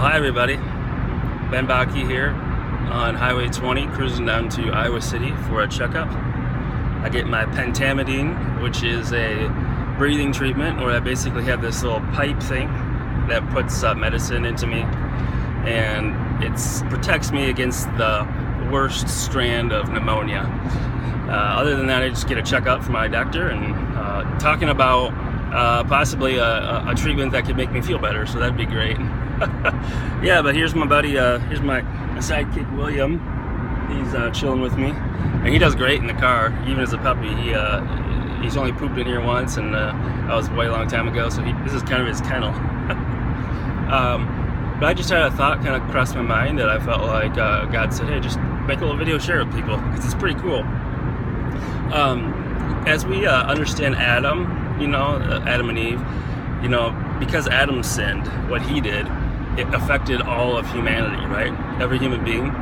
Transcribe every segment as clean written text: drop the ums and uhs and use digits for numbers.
Well, hi everybody. Ben Baki here on Highway 20, cruising down to Iowa City for a checkup. I get my pentamidine, which is a breathing treatment where I basically have this little pipe thing that puts medicine into me, and it protects me against the worst strand of pneumonia. Other than that, I just get a checkup from my doctor and talking about possibly a treatment that could make me feel better, so that'd be great. Yeah, but here's my buddy, here's my sidekick William. He's chilling with me, and he does great in the car, even as a puppy. He's only pooped in here once, and that was way a long time ago, so this is kind of his kennel. But I just had a thought kind of cross my mind that I felt like God said, hey, just make a little video, share it with people, because it's pretty cool. As we understand Adam, Adam and Eve, because Adam sinned, what he did, it affected all of humanity, right? Every human being,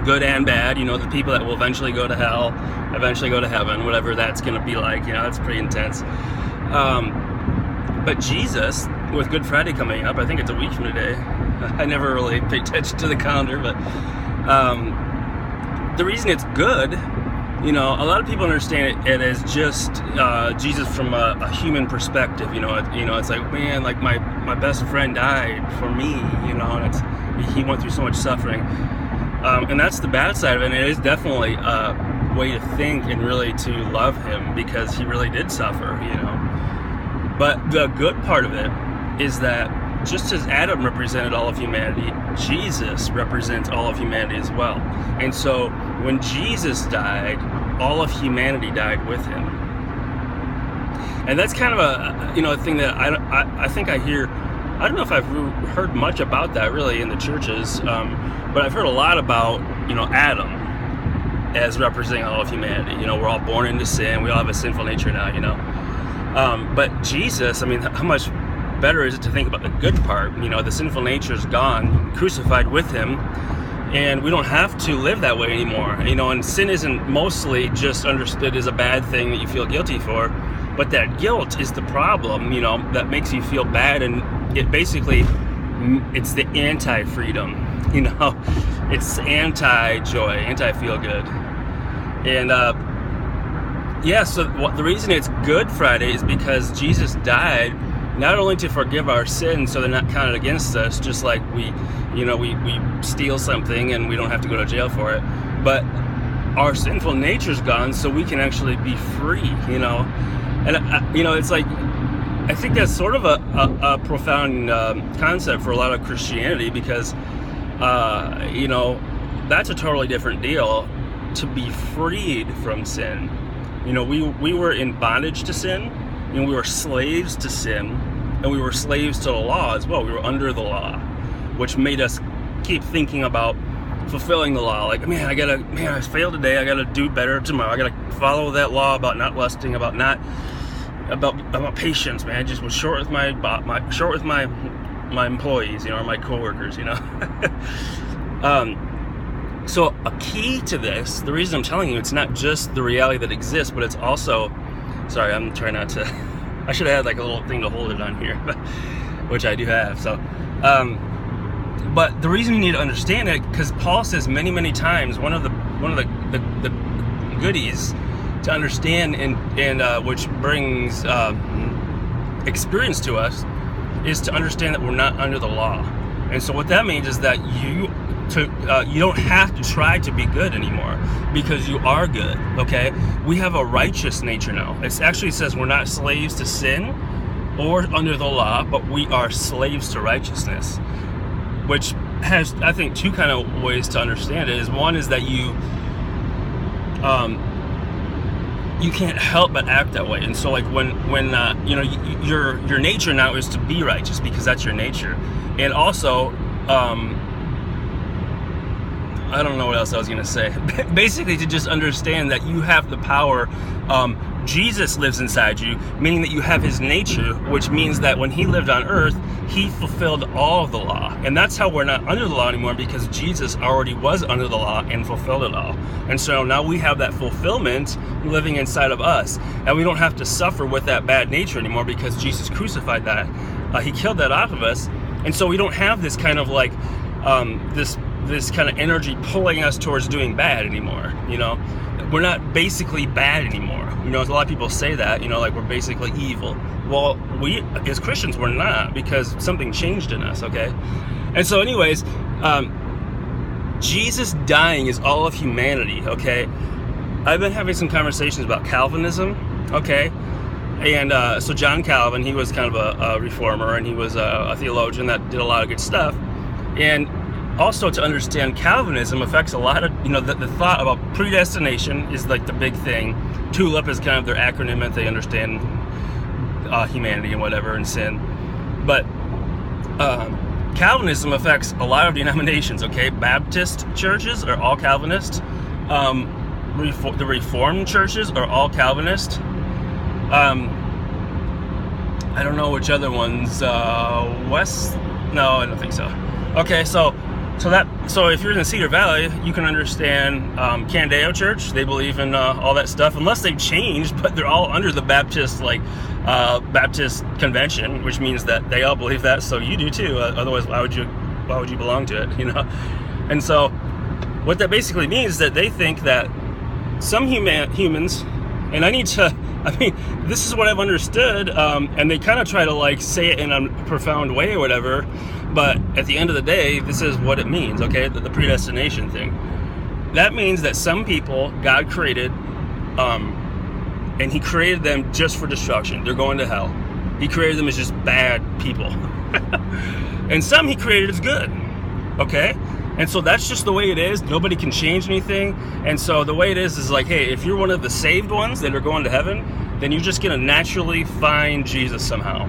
good and bad, the people that will eventually go to hell, eventually go to heaven, whatever that's going to be like, that's pretty intense. But Jesus, with Good Friday coming up, I think it's a week from today, I never really paid attention to the calendar, but the reason it's good, a lot of people understand it as just Jesus from a human perspective. It's like, man, like my best friend died for me, and he went through so much suffering, and that's the bad side of it. And it is definitely a way to think and really to love him because he really did suffer, But the good part of it is that just as Adam represented all of humanity, Jesus represents all of humanity as well. And so when Jesus died, all of humanity died with him. And that's kind of a thing that I think I hear. I don't know if I've heard much about that really in the churches, but I've heard a lot about Adam as representing all of humanity. We're all born into sin. We all have a sinful nature now. But Jesus, how much better is it to think about the good part? The sinful nature is gone, crucified with him, and we don't have to live that way anymore. And sin isn't mostly just understood as a bad thing that you feel guilty for, but that guilt is the problem, that makes you feel bad, and it basically, it's the anti-freedom, it's anti-joy, anti-feel-good. And so the reason it's Good Friday is because Jesus died not only to forgive our sins so they're not counted against us, just like we steal something and we don't have to go to jail for it, but our sinful nature's gone so we can actually be free, And, it's like, I think that's sort of a profound concept for a lot of Christianity because, that's a totally different deal, to be freed from sin. We were in bondage to sin, we were slaves to sin, and we were slaves to the law as well. We were under the law, which made us keep thinking about fulfilling the law. Like, I failed today, I gotta do better tomorrow. I gotta follow that law about not lusting, about patience, man. I just was short with my employees, or my coworkers, So a key to this, the reason I'm telling you, it's not just the reality that exists, but it's also, sorry, I'm trying not to, I should have had like a little thing to hold it on here, which I do have. So, but the reason you need to understand it, because Paul says many, many times, one of the goodies to understand and which brings experience to us is to understand that we're not under the law. And so what that means is that you don't have to try to be good anymore because you are good, okay? We have a righteous nature now. It actually says we're not slaves to sin or under the law, but we are slaves to righteousness, which has, I think, two kind of ways to understand it. One is that you can't help but act that way. And so like when your nature now is to be righteous because that's your nature. And also, I don't know what else I was going to say. Basically, to just understand that you have the power. Jesus lives inside you, meaning that you have his nature, which means that when he lived on earth, he fulfilled all of the law. And that's how we're not under the law anymore, because Jesus already was under the law and fulfilled it all. And so now we have that fulfillment living inside of us. And we don't have to suffer with that bad nature anymore because Jesus crucified that. He killed that off of us. And so we don't have this kind of like this kind of energy pulling us towards doing bad anymore. We're not basically bad anymore. A lot of people say that, like we're basically evil. Well, we as Christians, we're not, because something changed in us, okay? And so anyways, Jesus dying is all of humanity, okay? I've been having some conversations about Calvinism, okay? And so John Calvin, he was kind of a reformer, and he was a theologian that did a lot of good stuff. And also, to understand Calvinism affects a lot of, the thought about predestination is like the big thing. TULIP is kind of their acronym that they understand humanity and whatever and sin. But Calvinism affects a lot of denominations, okay? Baptist churches are all Calvinist. The Reformed churches are all Calvinist. I don't know which other ones. No, I don't think so. Okay, so if you're in the Cedar Valley, you can understand Candeo Church. They believe in all that stuff, unless they've changed, but they're all under the Baptist Baptist convention, which means that they all believe that. So you do too. Otherwise, why would you belong to it? And so what that basically means is that they think that some humans, and this is what I've understood, and they kind of try to like say it in a profound way or whatever. But at the end of the day, this is what it means, okay? The predestination thing. That means that some people God created, and He created them just for destruction. They're going to hell. He created them as just bad people. And some He created as good, okay? And so that's just the way it is. Nobody can change anything. And so the way it is like, hey, if you're one of the saved ones that are going to heaven, then you're just going to naturally find Jesus somehow.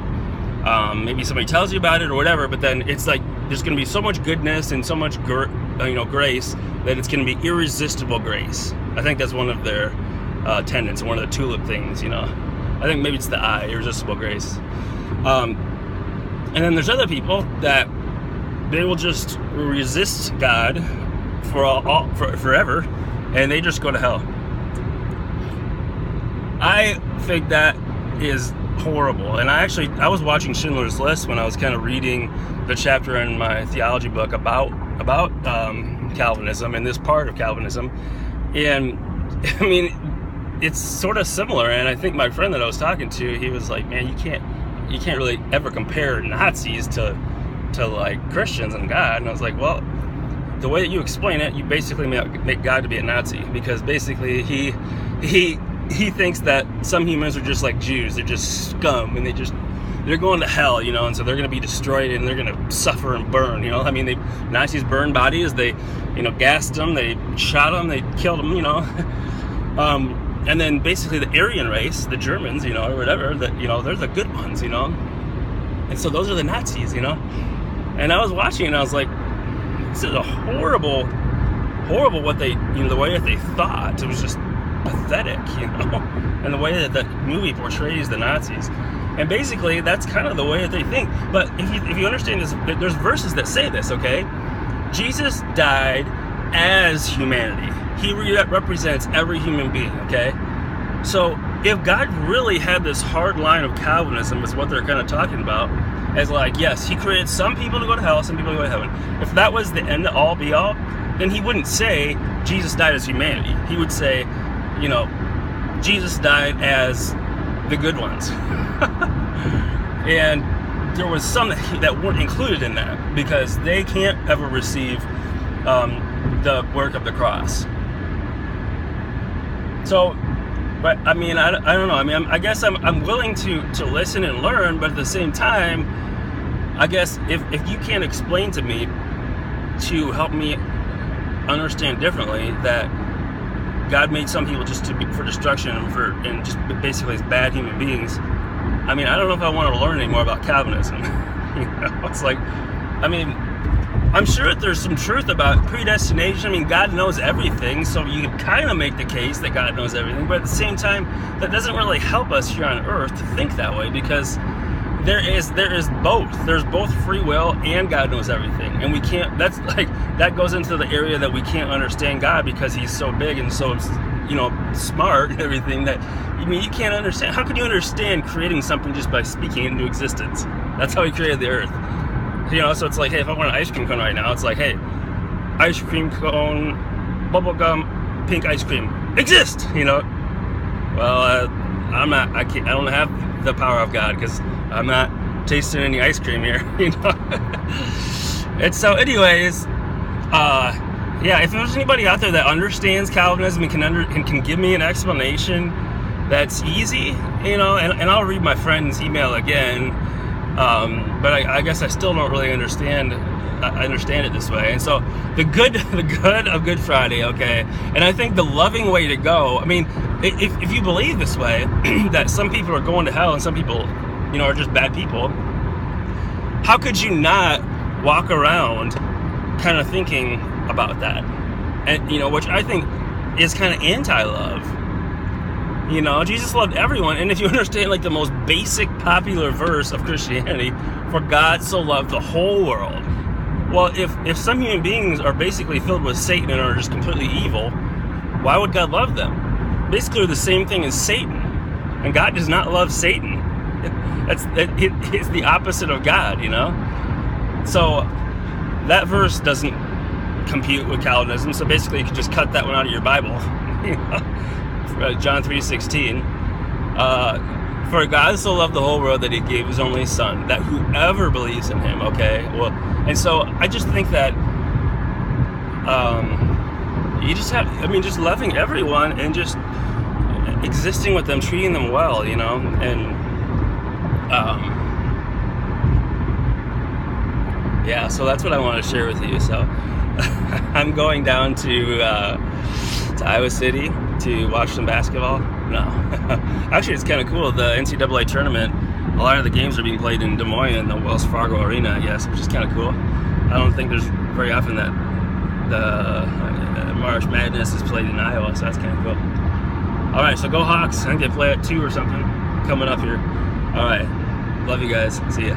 Maybe somebody tells you about it or whatever, but then it's like there's going to be so much goodness and so much grace that it's going to be irresistible grace. I think that's one of their tenets, one of the TULIP things. I think maybe it's the I, irresistible grace. And then there's other people that they will just resist God for forever, and they just go to hell. I think that is horrible. And I was watching Schindler's List when I was kind of reading the chapter in my theology book about Calvinism and this part of Calvinism. And it's sort of similar. And I think my friend that I was talking to, he was like, man, you can't really ever compare Nazis to like Christians and God. And I was like, well, the way that you explain it, you basically make God to be a Nazi, because basically he thinks that some humans are just like Jews. They're just scum, and they're going to hell, and so they're going to be destroyed, and they're going to suffer and burn, Nazis burned bodies, they, gassed them, they shot them, they killed them, and then basically the Aryan race, the Germans, or whatever, that, they're the good ones, and so those are the Nazis, and I was watching, and I was like, this is a horrible what they, the way that they thought. It was just pathetic, and the way that the movie portrays the Nazis. And basically, that's kind of the way that they think. But if you understand this, there's verses that say this, okay? Jesus died as humanity. He represents every human being, okay? So if God really had this hard line of Calvinism, is what they're kind of talking about, as like, yes, He created some people to go to hell, some people to go to heaven. If that was the end all be all, then He wouldn't say Jesus died as humanity. He would say, Jesus died as the good ones. And there was some that weren't included in that, because they can't ever receive the work of the cross. So, but I don't know. I guess I'm willing to listen and learn, but at the same time, I guess if you can't explain to me to help me understand differently that God made some people just to be for destruction and just basically as bad human beings, I don't know if I want to learn any more about Calvinism. It's like, I'm sure that there's some truth about predestination. God knows everything, so you can kind of make the case that God knows everything, but at the same time, that doesn't really help us here on earth to think that way, because there is both. There's both free will and God knows everything, and we can't. That goes into the area that we can't understand God, because He's so big and so smart and everything that you can't understand. How can you understand creating something just by speaking it into existence? That's how He created the earth. You know, so it's like, hey, if I want an ice cream cone right now, it's like, hey, ice cream cone, bubblegum, pink ice cream exist, you know. Well, I don't have the power of God, because I'm not tasting any ice cream here, you know. And so anyways, yeah, if there's anybody out there that understands Calvinism and can give me an explanation that's easy, you know, and I'll read my friend's email again, but I guess I still don't really understand it this way. And so the good of Good Friday, okay, and I think the loving way to go, I mean, if you believe this way, that some people are going to hell and some people, you know, are just bad people, how could you not walk around kind of thinking about that? And, you know, which I think is kind of anti-love. You know, Jesus loved everyone, and if you understand like the most basic popular verse of Christianity, for God so loved the whole world. Well, if some human beings are basically filled with Satan and are just completely evil, why would God love them? Basically, the same thing as Satan, and God does not love Satan. It's the opposite of God, you know. So that verse doesn't compute with Calvinism. So basically, you can just cut that one out of your Bible. You know? John 3:16. For God so loved the whole world that He gave His only Son, that whoever believes in Him. Okay. Well, and so I just think that you just have, I mean, just loving everyone and just existing with them, treating them well, you know, and yeah, so that's what I want to share with you. So I'm going down to Iowa City to watch some basketball. No, actually, it's kind of cool. The NCAA tournament, a lot of the games are being played in Des Moines in the Wells Fargo Arena, I guess, which is kind of cool. I don't think there's very often that the March Madness is played in Iowa, so that's kind of cool. All right, so go Hawks. I think they play at 2 or something coming up here. All right, love you guys. See ya.